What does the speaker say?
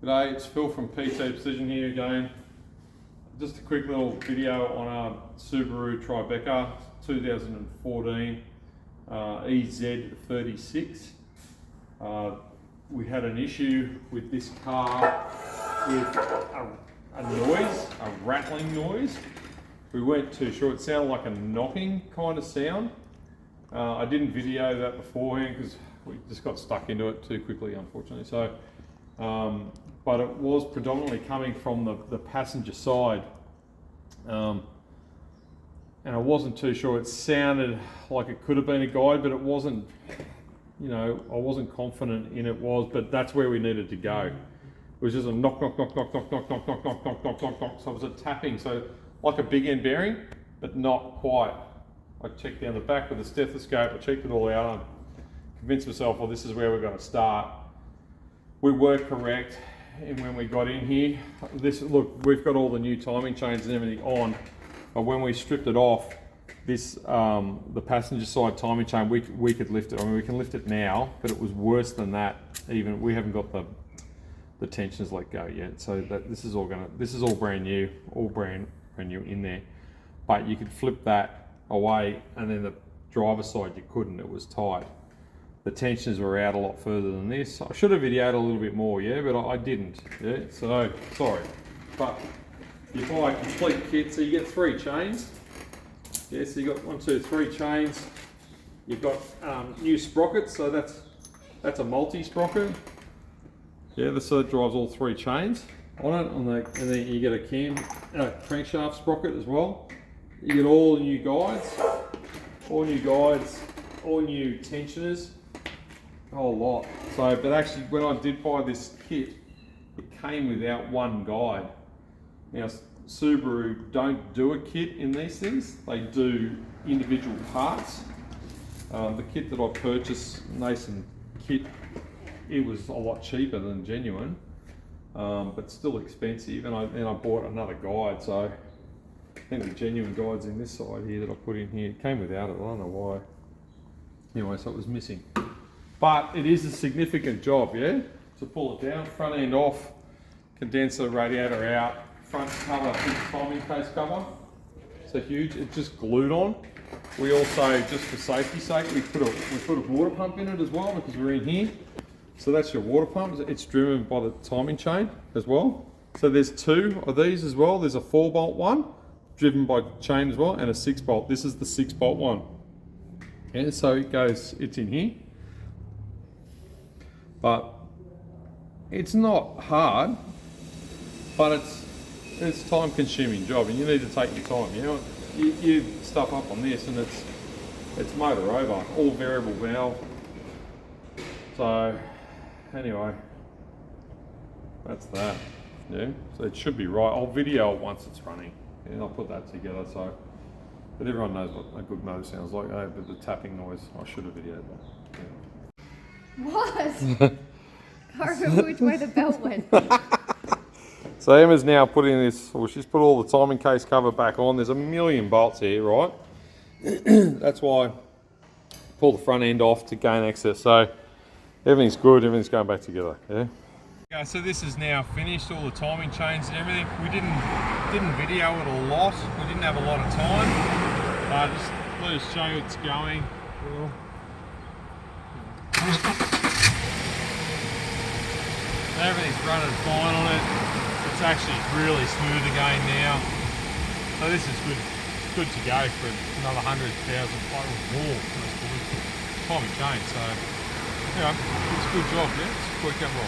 G'day, it's Phil from Piezo Precision here again. Just a quick little video on our Subaru Tribeca 2014 EZ36. We had an issue with this car with a noise, a rattling noise. We weren't too sure, it sounded like a knocking kind of sound. I didn't video that beforehand because we just got stuck into it too quickly, unfortunately. So, but it was predominantly coming from the passenger side. And I wasn't too sure. It sounded like it could have been a guide, but it wasn't, you know, I wasn't confident in it was, but that's where we needed to go. It was just a knock, knock, knock, knock, knock, knock, knock, knock, knock, knock, knock, knock, knock. So it was a tapping, so like a big end bearing, but not quite. I checked down the back with the stethoscope, I checked it all out, and convinced myself, well, this is where we're going to start. We were correct, and when we got in here, look, we've got all the new timing chains and everything on, but when we stripped it off, this the passenger side timing chain, we could lift it. I mean, we can lift it now, but it was worse than that. Even we haven't got the tensioners let go yet, so that this is all brand new, all brand new in there. But you could flip that away, and then the driver's side you couldn't. It was tight. The tensioners were out a lot further than this. I should have videoed a little bit more, yeah, but I didn't. Yeah, so sorry. But you buy a complete kit, so you get 3 chains. Yeah, so you got 1, 2, 3 chains. You've got new sprockets, so that's a multi-sprocket. Yeah, so it drives all 3 chains on it, and then you get a crankshaft sprocket as well. You get all new guides, all new tensioners, a whole lot. So, but actually, when I did buy this kit, it came without one guide. Now, Subaru don't do a kit in these things; they do individual parts. The kit that I purchased, Nissan kit, it was a lot cheaper than genuine, but still expensive. And I bought another guide, so I think the genuine guide's in this side here that I put in here. It came without it, I don't know why. Anyway, so it was missing. But it is a significant job, yeah? To pull it down, front end off, condenser radiator out, front cover, big timing case cover. So huge, it's just glued on. We also, just for safety's sake, we put a water pump in it as well because we're in here. So that's your water pump. It's driven by the timing chain as well. So there's 2 of these as well. There's a 4-bolt one, driven by chain as well, and a 6-bolt. This is the 6-bolt one. Yeah, so it's in here. But it's not hard, but it's time consuming job, and you need to take your time. You know, you stuff up on this, and it's motor over, all variable valve. So anyway, that's that. Yeah, so it should be right. I'll video it once it's running, and I'll put that together. So, but everyone knows what a good motor sounds like. Oh, but the tapping noise, I should have videoed that. Yeah. What? I can't remember which way the belt went. So Emma's now putting this, well, she's put all the timing case cover back on. There's a million bolts here, right? That's why I pull the front end off to gain access. So everything's good, everything's going back together, yeah? Okay, so this is now finished, all the timing chains and everything. We didn't video it a lot. We didn't have a lot of time. Just let us show you it's going. Everything's running fine on it. It's actually really smooth again now. So this is good to go for another 100,000 more timing chain. So anyway, it's a good job, yeah. It's worked out well.